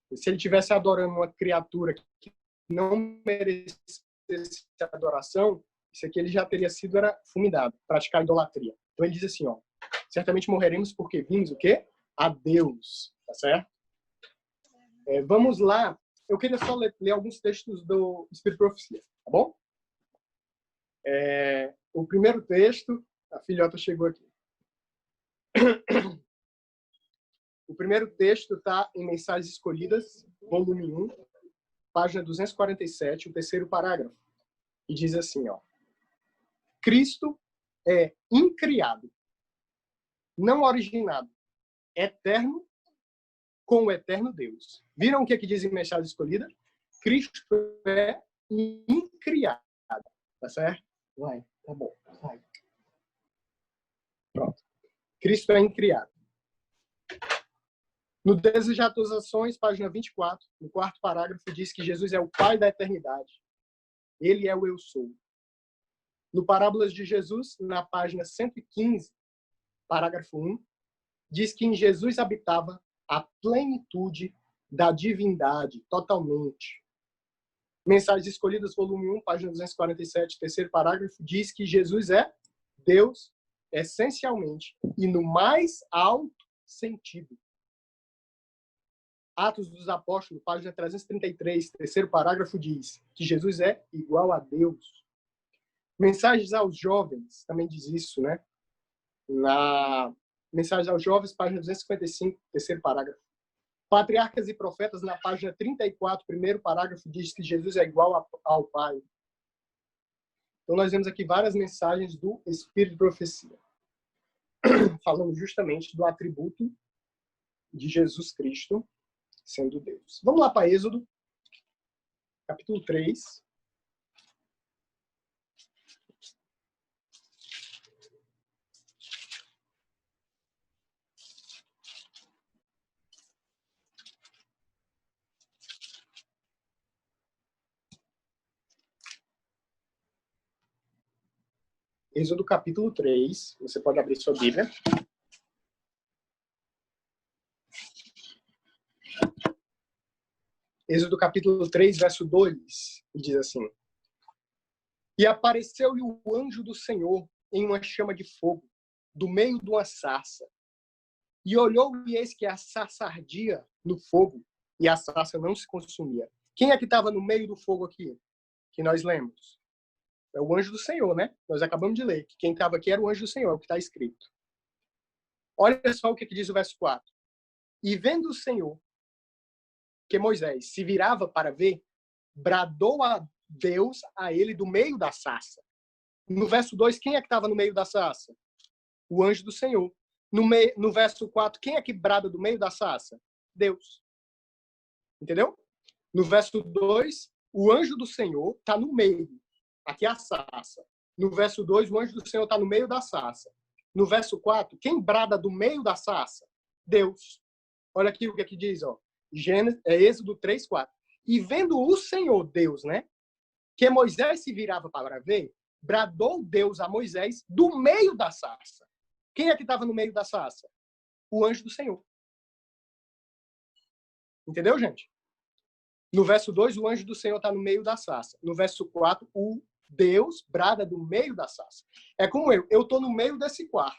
E se ele estivesse adorando uma criatura que não merecesse adoração, isso aqui ele já teria sido fulminado, praticar idolatria. Então ele diz assim, ó: certamente morreremos porque vimos o quê? A Deus. Tá certo? Vamos lá. Eu queria só ler alguns textos do Espírito de Profecia, tá bom? O primeiro texto, a filhota chegou aqui. O primeiro texto está em Mensagens Escolhidas, volume 1, página 247, o terceiro parágrafo. E diz assim, ó: Cristo é incriado, não originado, eterno, com o eterno Deus. Viram o que diz em Mensagem Escolhida? Cristo é incriado. Tá certo? Vai, tá bom. Vai. Pronto. Cristo é incriado. No Desejar Tuas Ações, página 24, no quarto parágrafo, diz que Jesus é o Pai da eternidade. Ele é o Eu Sou. No Parábolas de Jesus, na página 115, parágrafo 1, diz que em Jesus habitava a plenitude da divindade, totalmente. Mensagens Escolhidas, volume 1, página 247, terceiro parágrafo, diz que Jesus é Deus, essencialmente, e no mais alto sentido. Atos dos Apóstolos, página 333, terceiro parágrafo, diz que Jesus é igual a Deus. Mensagens aos Jovens, também diz isso, né? Na Mensagens aos Jovens, página 255, terceiro parágrafo. Patriarcas e Profetas, na página 34, primeiro parágrafo, diz que Jesus é igual ao Pai. Então, nós vemos aqui várias mensagens do Espírito de Profecia, falando justamente do atributo de Jesus Cristo sendo Deus. Vamos lá para Êxodo, capítulo 3. Êxodo capítulo 3. Você pode abrir sua Bíblia. Êxodo capítulo 3, verso 2, e diz assim: E apareceu-lhe o anjo do Senhor em uma chama de fogo, do meio de uma sarça. E olhou, e eis que a sarça ardia no fogo, e a sarça não se consumia. Quem é que estava no meio do fogo aqui? Que nós lemos. É o anjo do Senhor, né? Nós acabamos de ler que quem estava aqui era o anjo do Senhor, é o que está escrito. Olha só o que diz o verso 4. E vendo o Senhor que Moisés se virava para ver, bradou a Deus a ele do meio da sarça. No verso 2, quem é que estava no meio da sarça? O anjo do Senhor. No verso 4, quem é que brada do meio da sarça? Deus. Entendeu? No verso 2, o anjo do Senhor está no meio. Aqui é a sarça. No verso 2, o anjo do Senhor está no meio da sarça. No verso 4, quem brada do meio da sarça? Deus. Olha aqui o que aqui diz, ó. Êxodo 3, 4. E vendo o Senhor, Deus, né? Que Moisés se virava para ver, bradou Deus a Moisés do meio da sarça. Quem é que estava no meio da sarça? O anjo do Senhor. Entendeu, gente? No verso 2, o anjo do Senhor está no meio da sarça. No verso 4, o Deus brada do meio da sarça. É como eu estou no meio desse quarto.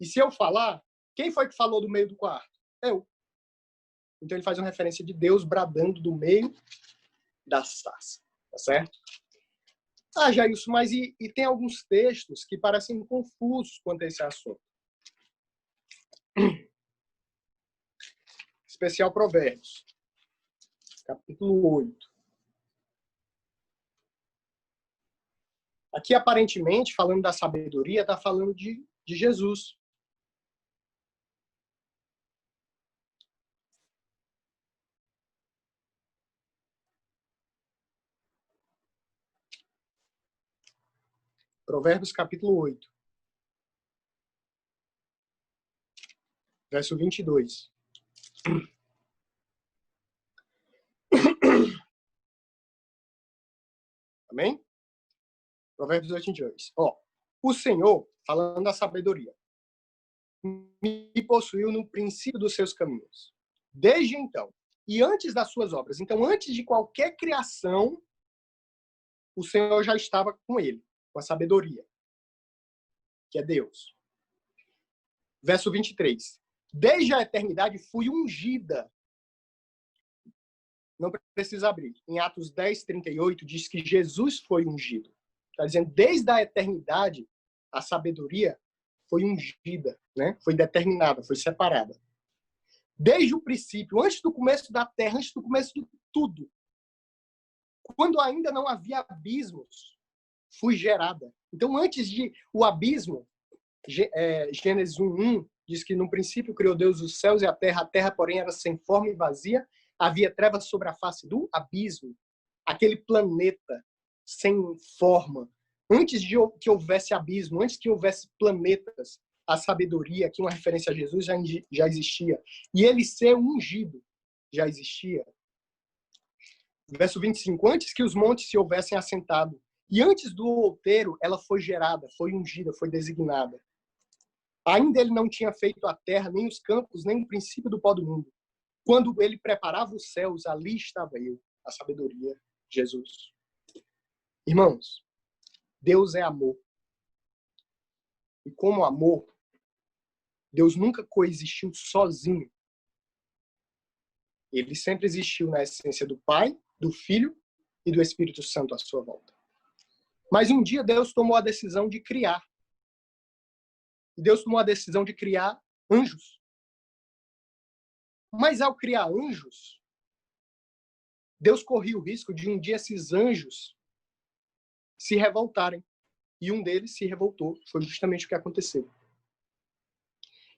E se eu falar, quem foi que falou do meio do quarto? Eu. Então ele faz uma referência de Deus bradando do meio da sarça. Tá certo? Ah, Jailson, mas e tem alguns textos que parecem confusos quanto a esse assunto. Especial Provérbios, capítulo 8. Aqui, aparentemente, falando da sabedoria, está falando de Jesus. Provérbios, capítulo 8. Verso 22. Amém? Provérbios 8, 22. Ó, o Senhor, falando da sabedoria, me possuiu no princípio dos seus caminhos. Desde então, e antes das suas obras. Então, antes de qualquer criação, o Senhor já estava com ele, com a sabedoria, que é Deus. Verso 23. Desde a eternidade fui ungida. Não precisa abrir. Em Atos 10, 38, diz que Jesus foi ungido. Está dizendo, desde a eternidade, a sabedoria foi ungida, né? Foi determinada, foi separada. Desde o princípio, antes do começo da terra, antes do começo de tudo, quando ainda não havia abismos, fui gerada. Então, antes de o abismo, Gênesis 1:1 diz que no princípio criou Deus os céus e a terra, porém, era sem forma e vazia, havia trevas sobre a face do abismo, aquele planeta sem forma. Antes de que houvesse abismo, antes que houvesse planetas, a sabedoria, aqui uma referência a Jesus, já existia. E ele ser ungido já existia. Verso 25. Antes que os montes se houvessem assentado, e antes do outeiro, ela foi gerada, foi ungida, foi designada. Ainda ele não tinha feito a terra, nem os campos, nem o princípio do pó do mundo. Quando ele preparava os céus, ali estava eu, a sabedoria, Jesus. Irmãos, Deus é amor. E como amor, Deus nunca coexistiu sozinho. Ele sempre existiu na essência do Pai, do Filho e do Espírito Santo à sua volta. Mas um dia Deus tomou a decisão de criar. E Deus tomou a decisão de criar anjos. Mas ao criar anjos, Deus corria o risco de um dia esses anjos se revoltarem. E um deles se revoltou. Foi justamente o que aconteceu.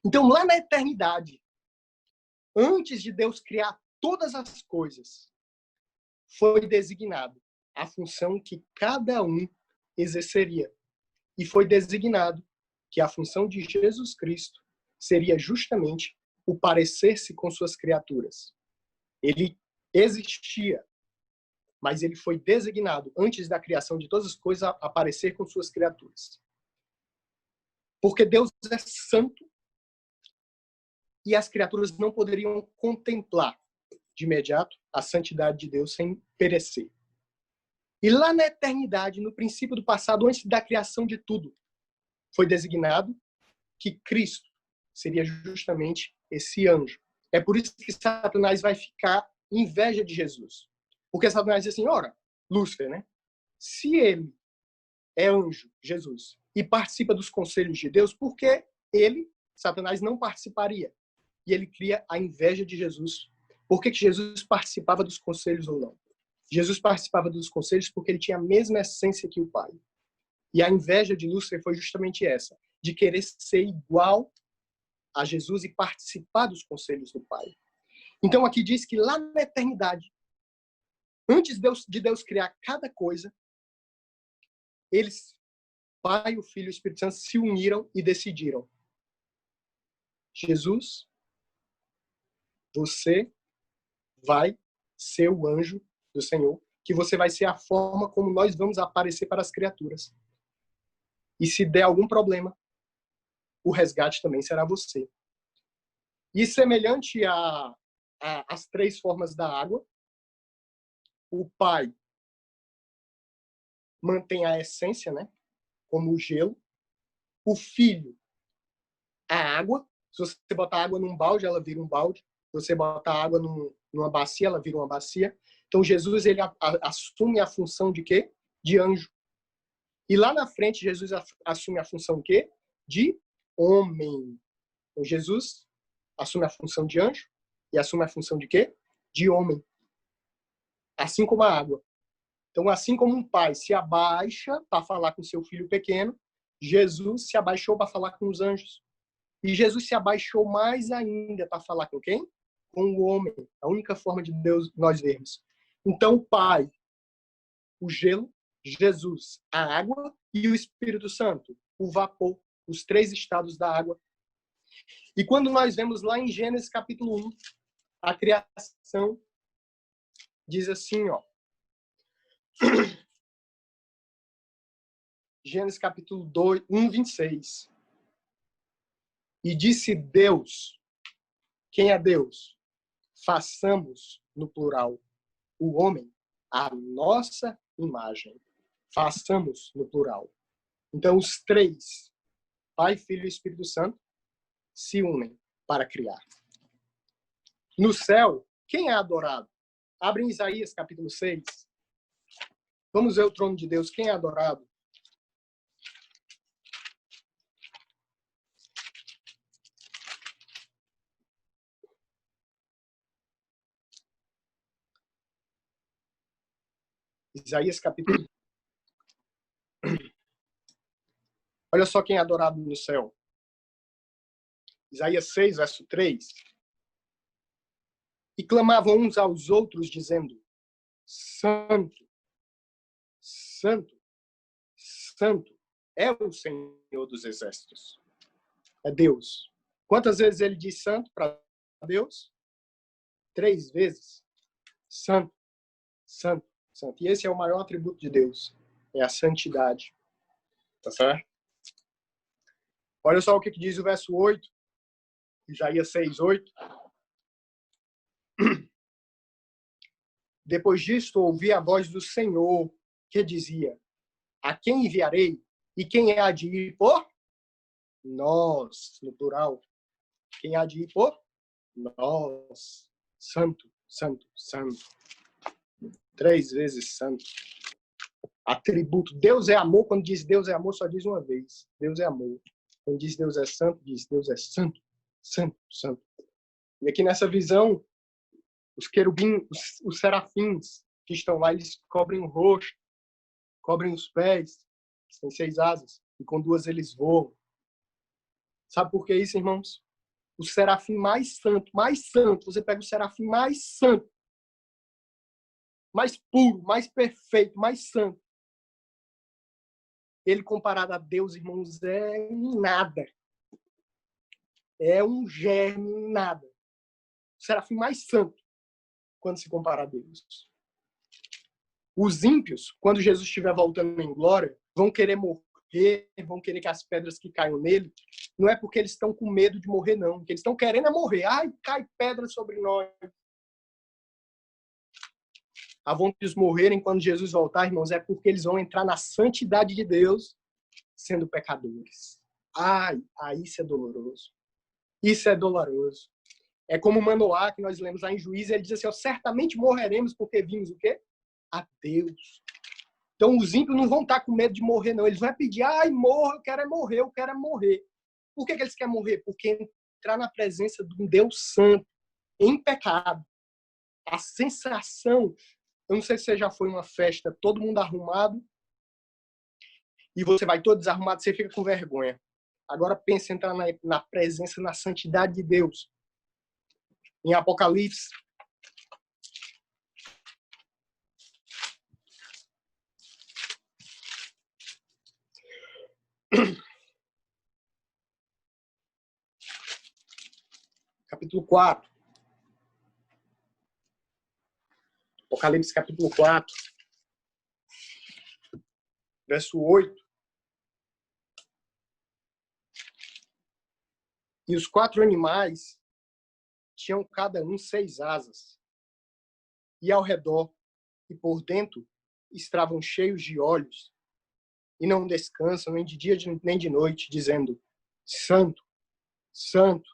Então, lá na eternidade, antes de Deus criar todas as coisas, foi designado a função que cada um exerceria. E foi designado que a função de Jesus Cristo seria justamente o parecer-se com suas criaturas. Ele existia mas ele foi designado, antes da criação de todas as coisas, a aparecer com suas criaturas. Porque Deus é santo e as criaturas não poderiam contemplar de imediato a santidade de Deus sem perecer. E lá na eternidade, no princípio do passado, antes da criação de tudo, foi designado que Cristo seria justamente esse anjo. É por isso que Satanás vai ficar inveja de Jesus. Porque Satanás diz assim, ora, Lúcifer, né? Se ele é anjo, Jesus, e participa dos conselhos de Deus, por que ele, Satanás, não participaria? E ele cria a inveja de Jesus. Por que Jesus participava dos conselhos ou não? Jesus participava dos conselhos porque ele tinha a mesma essência que o Pai. E a inveja de Lúcifer foi justamente essa, de querer ser igual a Jesus e participar dos conselhos do Pai. Então aqui diz que lá na eternidade, antes de Deus criar cada coisa, eles, Pai, o Filho e o Espírito Santo, se uniram e decidiram. Jesus, você vai ser o anjo do Senhor, que você vai ser a forma como nós vamos aparecer para as criaturas. E se der algum problema, o resgate também será você. E semelhante às três formas da água, o Pai mantém a essência, né? Como o gelo. O Filho, a água. Se você botar água num balde, ela vira um balde. Se você botar água numa bacia, ela vira uma bacia. Então, Jesus ele assume a função de quê? De anjo. E lá na frente, Jesus assume a função de quê? De homem. Então, Jesus assume a função de anjo e assume a função de quê? De homem. Assim como a água. Então, assim como um pai se abaixa para falar com seu filho pequeno, Jesus se abaixou para falar com os anjos. E Jesus se abaixou mais ainda para falar com quem? Com o homem. A única forma de Deus nós vermos. Então, o Pai, o gelo, Jesus, a água e o Espírito Santo, o vapor, os três estados da água. E quando nós vemos lá em Gênesis capítulo 1, a criação diz assim, ó. Gênesis capítulo 2, 1, 26. E disse Deus, quem é Deus? Façamos, no plural, o homem à nossa imagem. Façamos, no plural. Então, os três, Pai, Filho e Espírito Santo, se unem para criar. No céu, quem é adorado? Abre em Isaías capítulo 6. Vamos ver o trono de Deus. Quem é adorado? Isaías capítulo. Olha só quem é adorado no céu. Isaías 6, verso 3. E clamavam uns aos outros, dizendo: Santo, Santo, Santo é o Senhor dos Exércitos. É Deus. Quantas vezes ele diz santo para Deus? 3 vezes. Santo, santo, santo. E esse é o maior atributo de Deus. É a santidade. Tá certo? Olha só o que diz o verso 8. Isaías 6, 8. Depois disto, ouvi a voz do Senhor, que dizia: a quem enviarei? E quem há de ir por? Nós, no plural. Quem há de ir por? Nós. Santo, santo, santo. 3 vezes santo. Atributo. Deus é amor. Quando diz Deus é amor, só diz uma vez. Deus é amor. Quando diz Deus é santo, diz Deus é santo, santo, santo. E aqui nessa visão, os querubins, os serafins que estão lá, eles cobrem o rosto, cobrem os pés, têm 6 asas, e com 2 eles voam. Sabe por que isso, irmãos? O serafim mais santo, você pega o serafim mais santo, mais puro, mais perfeito, mais santo. Ele comparado a Deus, irmãos, é nada. É um germe, nada. O serafim mais santo, quando se compara a Deus. Os ímpios, quando Jesus estiver voltando em glória, vão querer morrer, vão querer que as pedras que caiam nele, não é porque eles estão com medo de morrer, não. Porque eles estão querendo morrer. Ai, cai pedra sobre nós. A vontade de eles morrerem quando Jesus voltar, irmãos, é porque eles vão entrar na santidade de Deus sendo pecadores. Ai, isso é doloroso. Isso é doloroso. É como Manoá, que nós lemos lá em Juízes, ele diz assim, certamente morreremos porque vimos o quê? A Deus. Então, os ímpios não vão estar com medo de morrer, não. Eles vão pedir, ai, morra, eu quero é morrer, eu quero é morrer. Por que eles querem morrer? Porque entrar na presença de um Deus santo, em pecado, a sensação, eu não sei se você já foi em uma festa, todo mundo arrumado, e você vai todo desarrumado, você fica com vergonha. Agora pense em entrar na presença, na santidade de Deus. Em Apocalipse, capítulo 4. Apocalipse, capítulo 4, verso 8. E os 4 animais tinham cada um 6 asas. E ao redor e por dentro estavam cheios de olhos. E não descansam nem de dia nem de noite, dizendo, Santo, Santo,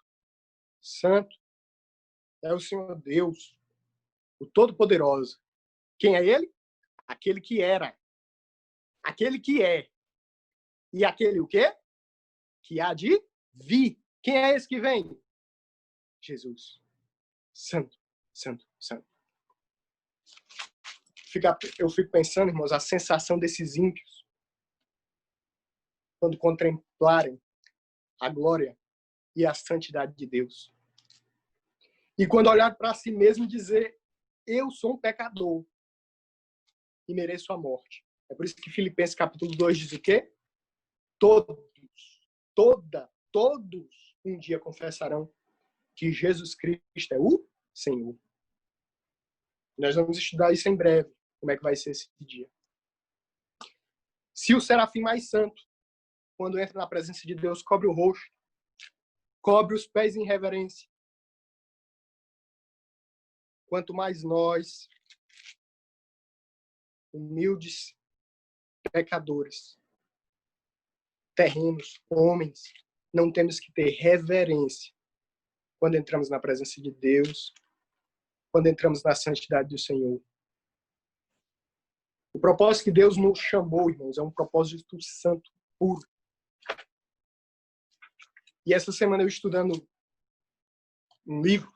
Santo é o Senhor Deus, o Todo-Poderoso. Quem é ele? Aquele que era. Aquele que é. E aquele o quê? Que há de vir. Quem é esse que vem? Jesus. Santo, Santo, Santo. Eu fico pensando, irmãos, a sensação desses ímpios quando contemplarem a glória e a santidade de Deus. E quando olhar para si mesmo e dizer, eu sou um pecador e mereço a morte. É por isso que Filipenses capítulo 2 diz o quê? Todos um dia confessarão que Jesus Cristo é o Senhor. Nós vamos estudar isso em breve, como é que vai ser esse dia. Se o serafim mais santo, quando entra na presença de Deus, cobre o rosto, cobre os pés em reverência, quanto mais nós, humildes pecadores, terrenos, homens, não temos que ter reverência quando entramos na presença de Deus, quando entramos na santidade do Senhor. O propósito que Deus nos chamou, irmãos, é um propósito santo, puro. E essa semana eu estudando um livro,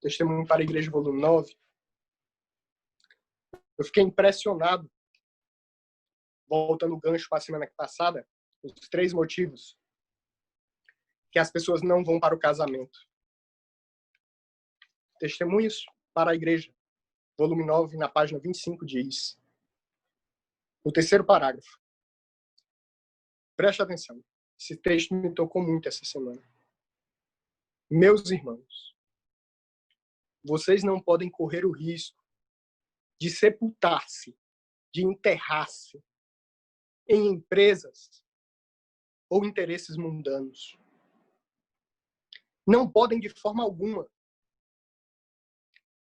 Testemunho para a Igreja, volume 9, eu fiquei impressionado, voltando o gancho para a semana passada, os 3 motivos que as pessoas não vão para o casamento. Testemunhos para a Igreja, volume 9, na página 25, diz, no 3º parágrafo, preste atenção, esse texto me tocou muito essa semana. Meus irmãos, vocês não podem correr o risco de sepultar-se, de enterrar-se em empresas ou interesses mundanos. Não podem, de forma alguma,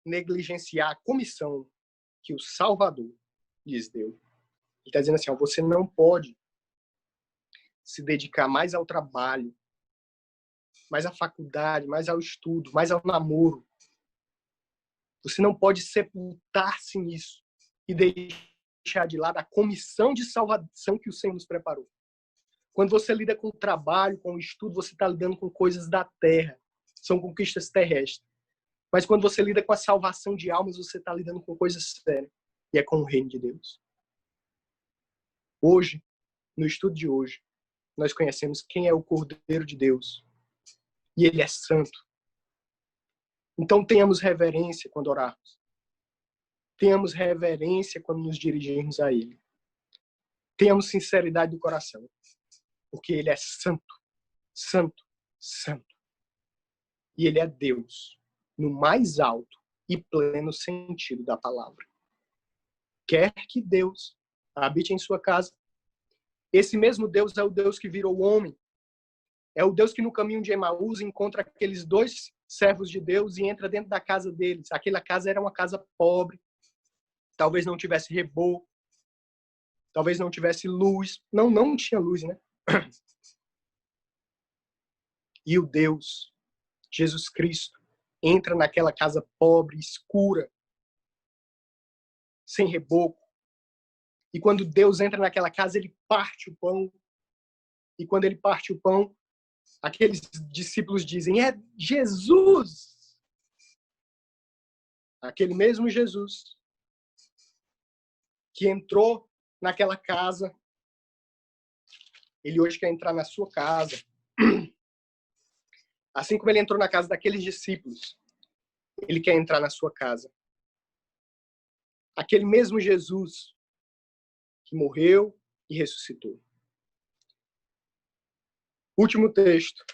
negligenciar a comissão que o Salvador lhes deu. Ele está dizendo assim, ó, você não pode se dedicar mais ao trabalho, mais à faculdade, mais ao estudo, mais ao namoro. Você não pode sepultar-se nisso e deixar de lado a comissão de salvação que o Senhor nos preparou. Quando você lida com o trabalho, com o estudo, você está lidando com coisas da terra. São conquistas terrestres. Mas quando você lida com a salvação de almas, você está lidando com coisas sérias. E é com o reino de Deus. Hoje, no estudo de hoje, nós conhecemos quem é o Cordeiro de Deus. E ele é santo. Então tenhamos reverência quando orarmos. Tenhamos reverência quando nos dirigirmos a ele. Tenhamos sinceridade do coração. Porque ele é santo, santo, santo. E ele é Deus, no mais alto e pleno sentido da palavra. quer que Deus habite em sua casa. Esse mesmo Deus é o Deus que virou homem. É o Deus que no caminho de Emaús encontra aqueles dois servos de Deus e entra dentro da casa deles. Aquela casa era uma casa pobre. Talvez não tivesse reboco. Talvez não tivesse luz. Não tinha luz, né? E o Deus, Jesus Cristo, entra naquela casa pobre, escura, sem reboco. E quando Deus entra naquela casa, ele parte o pão. E quando ele parte o pão, aqueles discípulos dizem, é Jesus! Aquele mesmo Jesus que entrou naquela casa, ele hoje quer entrar na sua casa. Assim como ele entrou na casa daqueles discípulos, ele quer entrar na sua casa. Aquele mesmo Jesus que morreu e ressuscitou. Último texto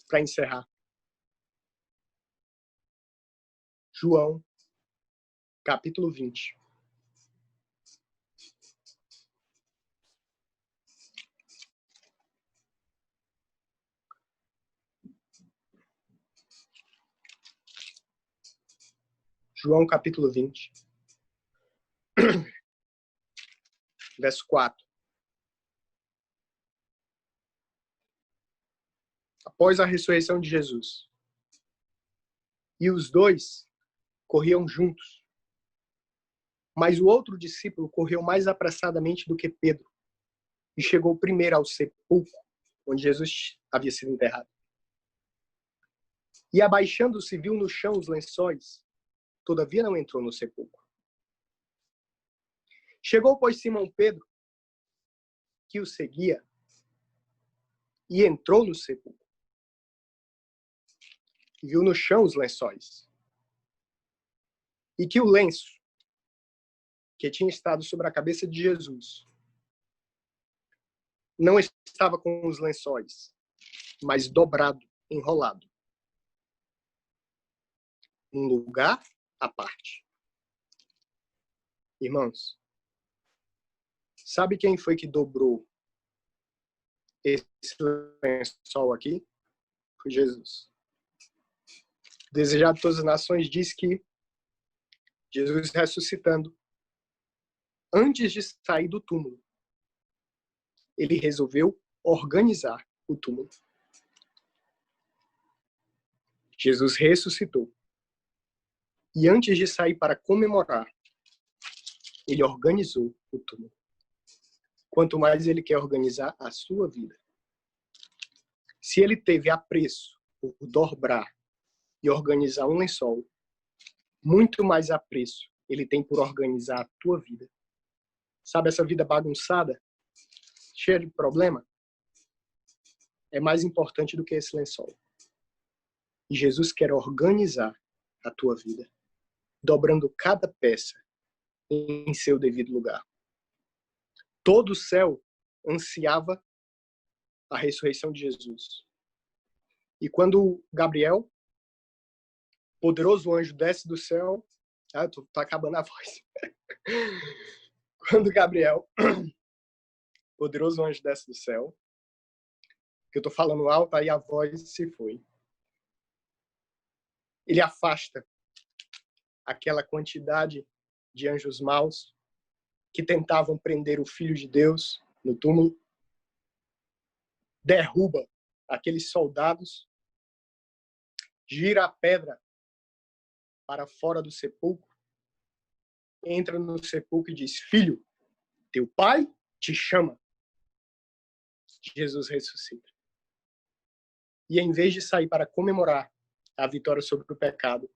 para encerrar. João, capítulo 20. João, capítulo 20. Verso 4. Após a ressurreição de Jesus. E os dois corriam juntos. Mas o outro discípulo correu mais apressadamente do que Pedro e chegou primeiro ao sepulcro, onde Jesus havia sido enterrado. E abaixando-se, viu no chão os lençóis, todavia não entrou no sepulcro. Chegou, pois, Simão Pedro, que o seguia, e entrou no sepulcro. E viu no chão os lençóis. E que o lenço, que tinha estado sobre a cabeça de Jesus, não estava com os lençóis, mas dobrado, enrolado, em lugar à parte. Irmãos, sabe quem foi que dobrou esse lençol aqui? Foi Jesus. Desejado de todas as nações diz que Jesus ressuscitando, antes de sair do túmulo, ele resolveu organizar o túmulo. Jesus ressuscitou. E antes de sair para comemorar, ele organizou o túmulo. Quanto mais ele quer organizar a sua vida. Se ele teve apreço por dobrar e organizar um lençol, muito mais apreço ele tem por organizar a tua vida. Sabe essa vida bagunçada, cheia de problema? É mais importante do que esse lençol. E Jesus quer organizar a tua vida, dobrando cada peça em seu devido lugar. Todo o céu ansiava a ressurreição de Jesus. E quando Gabriel, poderoso anjo, desce do céu, tá acabando a voz. Quando Gabriel, poderoso anjo, desce do céu, que eu tô falando alto, aí a voz se foi. Ele afasta aquela quantidade de anjos maus que tentavam prender o Filho de Deus no túmulo, derruba aqueles soldados, gira a pedra para fora do sepulcro, entra no sepulcro e diz, filho, teu pai te chama. Jesus ressuscita. E em vez de sair para comemorar a vitória sobre o pecado,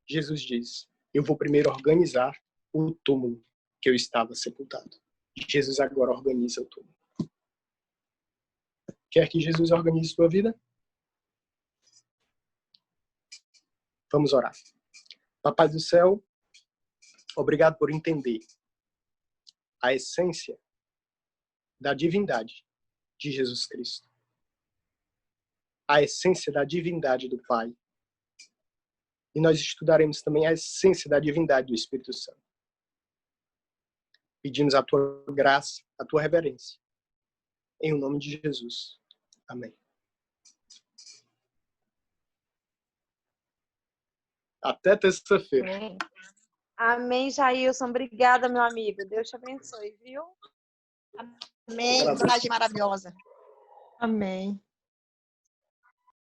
Jesus diz, eu vou primeiro organizar o túmulo que eu estava sepultado. Jesus agora organiza o túmulo. Quer que Jesus organize sua vida? Vamos orar. Papai do céu, obrigado por entender a essência da divindade de Jesus Cristo. A essência da divindade do Pai. E nós estudaremos também a essência da divindade do Espírito Santo. Pedimos a tua graça, a tua reverência. Em nome de Jesus. Amém. Até terça-feira. Amém. Amém, Jailson. Obrigada, meu amigo. Deus te abençoe, viu? Amém. Mensagem maravilhosa. Amém.